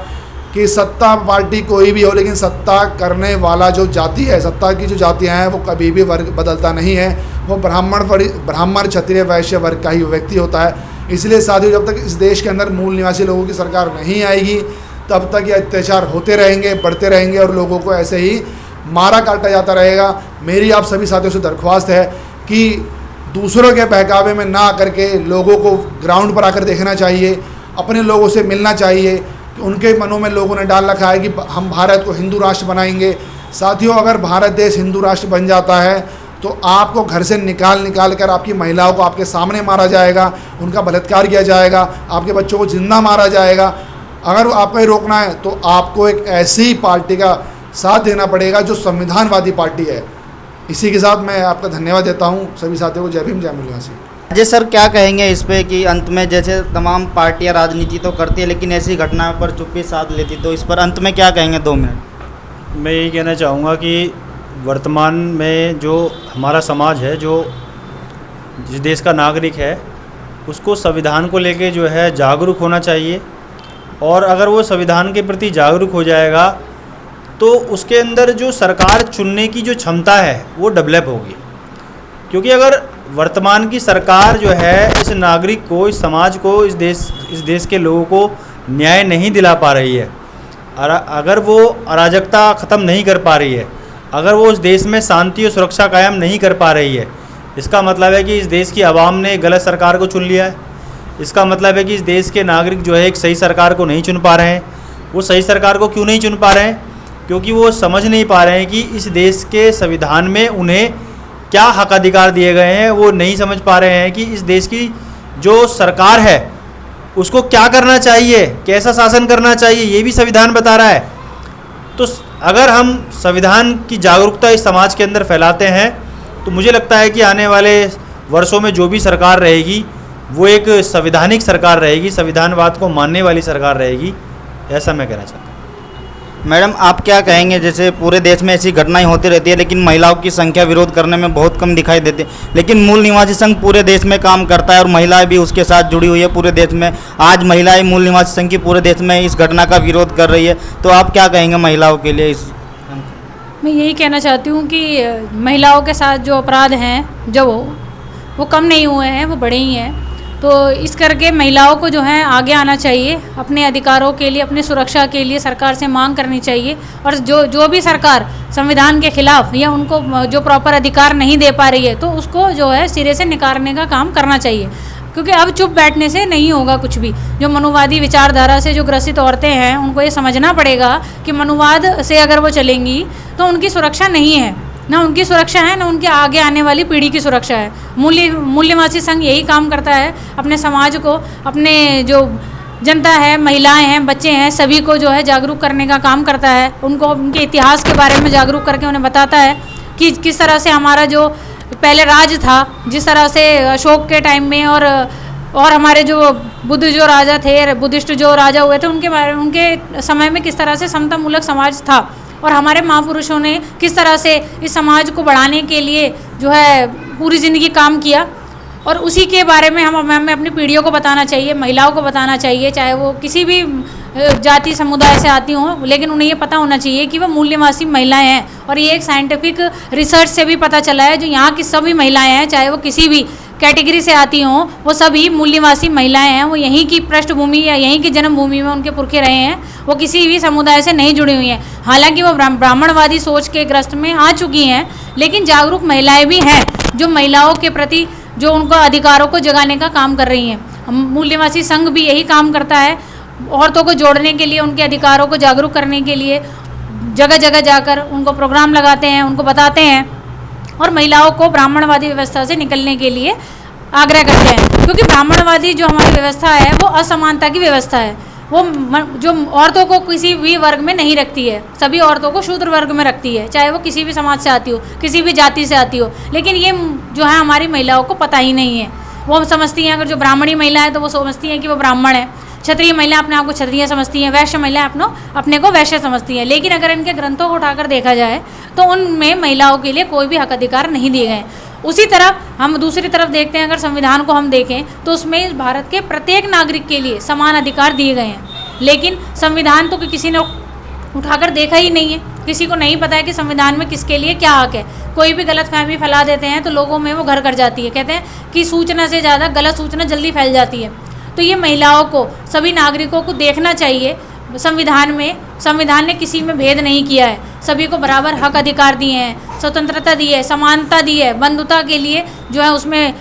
कि सत्ता पार्टी कोई भी हो, लेकिन सत्ता करने वाला जो जाति है, सत्ता की जो जातियाँ हैं वो कभी भी वर्ग बदलता नहीं है। वो ब्राह्मण क्षत्रिय वैश्य वर्ग का ही व्यक्ति होता है। इसलिए साथियों, जब तक इस देश के अंदर मूल निवासी लोगों की सरकार नहीं आएगी तब तक ये अत्याचार होते रहेंगे, बढ़ते रहेंगे और लोगों को ऐसे ही मारा काटा जाता रहेगा। मेरी आप सभी साथियों से दरख्वास्त है कि दूसरों के बहकावे में ना करके लोगों को ग्राउंड पर आकर देखना चाहिए, अपने लोगों से मिलना चाहिए। कि उनके मनों में लोगों ने डाल रखा है कि हम भारत को हिंदू राष्ट्र बनाएंगे। साथियों, अगर भारत देश हिंदू राष्ट्र बन जाता है तो आपको घर से निकाल कर आपकी महिलाओं को आपके सामने मारा जाएगा, उनका बलात्कार किया जाएगा, आपके बच्चों को जिंदा मारा जाएगा। अगर आपको ये रोकना है तो आपको एक ऐसी पार्टी का साथ देना पड़ेगा जो संविधानवादी पार्टी है। इसी के साथ मैं आपका धन्यवाद देता हूँ। सभी साथियों को जय भीम, जय मूल निवासी। अजय सर क्या कहेंगे इस पे कि अंत में जैसे तमाम पार्टियां राजनीति तो करती है लेकिन ऐसी घटना पर चुप्पी साध लेती, तो इस पर अंत में क्या कहेंगे 2 मिनट? मैं यही कहना चाहूँगा कि वर्तमान में जो हमारा समाज है, जो जिस देश का नागरिक है, उसको संविधान को लेके जो है जागरूक होना चाहिए। और अगर वो संविधान के प्रति जागरूक हो जाएगा तो उसके अंदर जो सरकार चुनने की जो क्षमता है वो डेवलप होगी। क्योंकि अगर वर्तमान की सरकार जो है इस नागरिक को, इस समाज को, इस देश के लोगों को न्याय नहीं दिला पा रही है, अगर वो अराजकता ख़त्म नहीं कर पा रही है, अगर वो उस देश में शांति और सुरक्षा कायम नहीं कर पा रही है, इसका मतलब है कि इस देश की आवाम ने गलत सरकार को चुन लिया है। इसका मतलब है कि इस देश के नागरिक जो है एक सही सरकार को नहीं चुन पा रहे हैं। वो सही सरकार को क्यों नहीं चुन पा रहे हैं? क्योंकि वो समझ नहीं पा रहे हैं कि इस देश के संविधान में उन्हें क्या हक अधिकार दिए गए हैं। वो नहीं समझ पा रहे हैं कि इस देश की जो सरकार है उसको क्या करना चाहिए, कैसा शासन करना चाहिए, ये भी संविधान बता रहा है। तो अगर हम संविधान की जागरूकता इस समाज के अंदर फैलाते हैं तो मुझे लगता है कि आने वाले वर्षों में जो भी सरकार रहेगी वो एक संवैधानिक सरकार रहेगी, संविधानवाद को मानने वाली सरकार रहेगी, ऐसा मैं कहना चाहता हूँ। मैडम आप क्या कहेंगे, जैसे पूरे देश में ऐसी घटनाएं होती रहती है लेकिन महिलाओं की संख्या विरोध करने में बहुत कम दिखाई देती है, लेकिन मूल निवासी संघ पूरे देश में काम करता है और महिलाएं भी उसके साथ जुड़ी हुई है पूरे देश में। आज महिलाएं मूल निवासी संघ की पूरे देश में इस घटना का विरोध कर रही है, तो आप क्या कहेंगे महिलाओं के लिए इस? मैं यही कहना चाहती हूँ कि महिलाओं के साथ जो अपराध हैं जो वो कम नहीं हुए हैं, वो बढ़े ही हैं। तो इस करके महिलाओं को जो है आगे आना चाहिए, अपने अधिकारों के लिए, अपनी सुरक्षा के लिए सरकार से मांग करनी चाहिए। और जो भी सरकार संविधान के खिलाफ या उनको जो प्रॉपर अधिकार नहीं दे पा रही है तो उसको जो है सिरे से निकालने का काम करना चाहिए। क्योंकि अब चुप बैठने से नहीं होगा कुछ भी। जो मनुवादी विचारधारा से जो ग्रसित औरतें हैं उनको ये समझना पड़ेगा कि मनुवाद से अगर वो चलेंगी तो उनकी सुरक्षा नहीं है, ना उनकी सुरक्षा है, ना उनके आगे आने वाली पीढ़ी की सुरक्षा है। मूल्यवासी संघ यही काम करता है, अपने समाज को, अपने जो जनता है, महिलाएं हैं, बच्चे हैं, सभी को जो है जागरूक करने का काम करता है। उनको उनके इतिहास के बारे में जागरूक करके उन्हें बताता है कि किस तरह से हमारा जो पहले राज था, जिस तरह से अशोक के टाइम में और हमारे जो बुद्ध जो राजा थे, बुद्धिस्ट जो राजा हुए थे, उनके समय में किस तरह से समतामूलक समाज था और हमारे महापुरुषों ने किस तरह से इस समाज को बढ़ाने के लिए जो है पूरी ज़िंदगी काम किया। और उसी के बारे में हमें अपनी पीढ़ियों को बताना चाहिए, महिलाओं को बताना चाहिए, चाहे वो किसी भी जाति समुदाय से आती हों, लेकिन उन्हें ये पता होना चाहिए कि वो मूल निवासी महिलाएं हैं। और ये एक साइंटिफिक रिसर्च से भी पता चला है, जो यहाँ की सभी महिलाएं हैं, चाहे वो किसी भी कैटेगरी से आती हों, वो सभी मूल निवासी महिलाएं हैं। वो यहीं की पृष्ठभूमि या यहीं की जन्मभूमि में उनके पुरखे रहे हैं, वो किसी भी समुदाय से नहीं जुड़ी हुई हैं। हालांकि वो ब्राह्मणवादी सोच के ग्रस्त में आ चुकी हैं, लेकिन जागरूक महिलाएं भी हैं जो महिलाओं के प्रति जो उनको अधिकारों को जगाने का काम कर रही हैं। मूल निवासी संघ भी यही काम करता है, औरतों को जोड़ने के लिए, उनके अधिकारों को जागरूक करने के लिए जगह जगह जाकर उनको प्रोग्राम लगाते हैं, उनको बताते हैं और महिलाओं को ब्राह्मणवादी व्यवस्था से निकलने के लिए आग्रह करते हैं। क्योंकि ब्राह्मणवादी जो हमारी व्यवस्था है वो असमानता की व्यवस्था है। वो जो औरतों को किसी भी वर्ग में नहीं रखती है, सभी औरतों को शूद्र वर्ग में रखती है, चाहे वो किसी भी समाज से आती हो, किसी भी जाति से आती हो। लेकिन ये जो है हमारी महिलाओं को पता ही नहीं है। वो समझती हैं, अगर जो ब्राह्मणी महिला है तो वो समझती हैं कि वो ब्राह्मण है, क्षत्रिय महिला अपने आप को क्षत्रिय समझती हैं, वैश्य महिला अपने को वैश्य समझती हैं। लेकिन अगर इनके ग्रंथों को उठाकर देखा जाए तो उनमें महिलाओं के लिए कोई भी हक अधिकार नहीं दिए गए। उसी तरह हम दूसरी तरफ देखते हैं, अगर संविधान को हम देखें तो उसमें भारत के प्रत्येक नागरिक के लिए समान अधिकार दिए गए हैं। लेकिन संविधान तो किसी ने उठाकर देखा ही नहीं है, किसी को नहीं पता है कि संविधान में किसके लिए क्या हक है। कोई भी गलत फहमी फैला देते हैं तो लोगों में वो घर कर जाती है। कहते हैं कि सूचना से ज़्यादा गलत सूचना जल्दी फैल जाती है। तो ये महिलाओं को, सभी नागरिकों को देखना चाहिए, संविधान ने किसी में भेद नहीं किया है, सभी को बराबर हक अधिकार दिए हैं, स्वतंत्रता दी है, समानता दी है, बंधुता के लिए जो है उसमें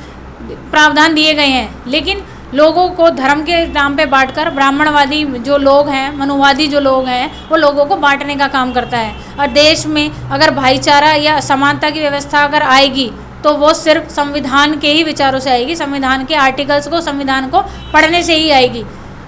प्रावधान दिए गए हैं। लेकिन लोगों को धर्म के नाम पे बांटकर ब्राह्मणवादी जो लोग हैं, मनुवादी जो लोग हैं, वो लोगों को बांटने का काम करता है। और देश में अगर भाईचारा या समानता की व्यवस्था अगर आएगी तो वो सिर्फ संविधान के ही विचारों से आएगी, संविधान के आर्टिकल्स को, संविधान को पढ़ने से ही आएगी।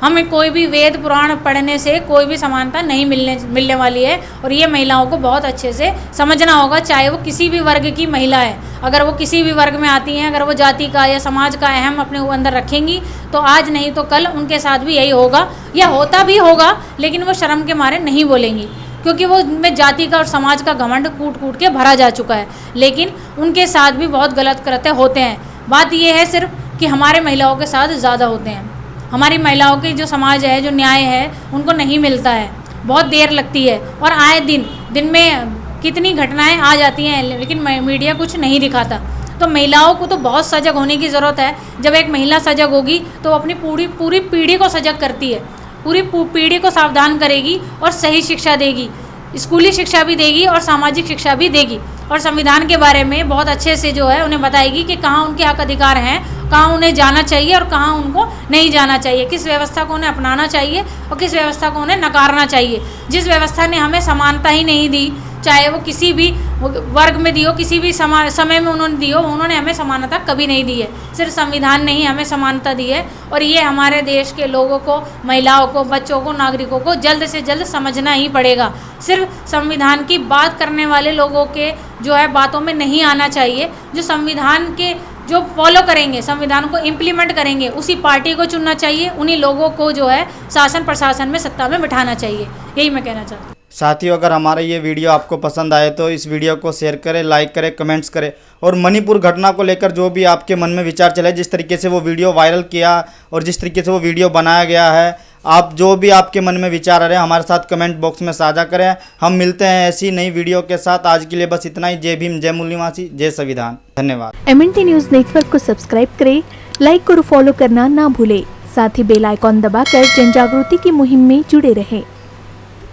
हमें कोई भी वेद पुराण पढ़ने से कोई भी समानता नहीं मिलने वाली है। और ये महिलाओं को बहुत अच्छे से समझना होगा, चाहे वो किसी भी वर्ग की महिला है। अगर वो किसी भी वर्ग में आती हैं, अगर वो जाति का या समाज का अहम अपने अंदर रखेंगी तो आज नहीं तो कल उनके साथ भी यही होगा, या होता भी होगा, लेकिन वो शर्म के मारे नहीं बोलेंगी, क्योंकि वो उनमें जाति का और समाज का घमंड कूट कूट के भरा जा चुका है। लेकिन उनके साथ भी बहुत गलत कृत्य होते हैं। बात ये है सिर्फ कि हमारे महिलाओं के साथ ज़्यादा होते हैं। हमारी महिलाओं की जो समाज है, जो न्याय है, उनको नहीं मिलता है, बहुत देर लगती है। और आए दिन में कितनी घटनाएं आ जाती हैं, लेकिन मीडिया कुछ नहीं दिखाता। तो महिलाओं को तो बहुत सजग होने की ज़रूरत है। जब एक महिला सजग होगी तो अपनी पूरी पीढ़ी को सजग करती है, पूरी पीढ़ी को सावधान करेगी और सही शिक्षा देगी, स्कूली शिक्षा भी देगी और सामाजिक शिक्षा भी देगी। और संविधान के बारे में बहुत अच्छे से जो है उन्हें बताएगी कि कहाँ उनके हक अधिकार हैं, कहाँ उन्हें जाना चाहिए और कहाँ उनको नहीं जाना चाहिए, किस व्यवस्था को उन्हें अपनाना चाहिए और किस व्यवस्था को उन्हें नकारना चाहिए। जिस व्यवस्था ने हमें समानता ही नहीं दी, चाहे वो किसी भी वर्ग में दी हो, किसी भी समय में उन्होंने दी हो, उन्होंने हमें समानता कभी नहीं दी है। सिर्फ संविधान ने ही हमें समानता दी है। और ये हमारे देश के लोगों को, महिलाओं को, बच्चों को, नागरिकों को जल्द से जल्द समझना ही पड़ेगा। सिर्फ संविधान की बात करने वाले लोगों के जो है बातों में नहीं आना चाहिए। जो संविधान के जो फॉलो करेंगे, संविधान को इम्प्लीमेंट करेंगे, उसी पार्टी को चुनना चाहिए। उन्हीं लोगों को जो है शासन प्रशासन में, सत्ता में बिठाना चाहिए। यही मैं कहना चाहती हूँ। साथियों, अगर हमारा ये वीडियो आपको पसंद आए तो इस वीडियो को शेयर करें, लाइक करें, कमेंट्स करें। और मणिपुर घटना को लेकर जो भी आपके मन में विचार चले, जिस तरीके से वो वीडियो वायरल किया और जिस तरीके से वो वीडियो बनाया गया है, आप जो भी आपके मन में विचार आ रहे हैं हमारे साथ कमेंट बॉक्स में साझा करें। हम मिलते हैं ऐसी नई वीडियो के साथ। आज के लिए बस इतना ही। जय भीम, जय मूल निवासी, जय संविधान। धन्यवाद। MNT न्यूज़ नेटवर्क को सब्सक्राइब करें, लाइक और फॉलो करना ना भूलें। साथ ही बेल आइकॉन दबाकर जन जागृति की मुहिम में जुड़े रहें।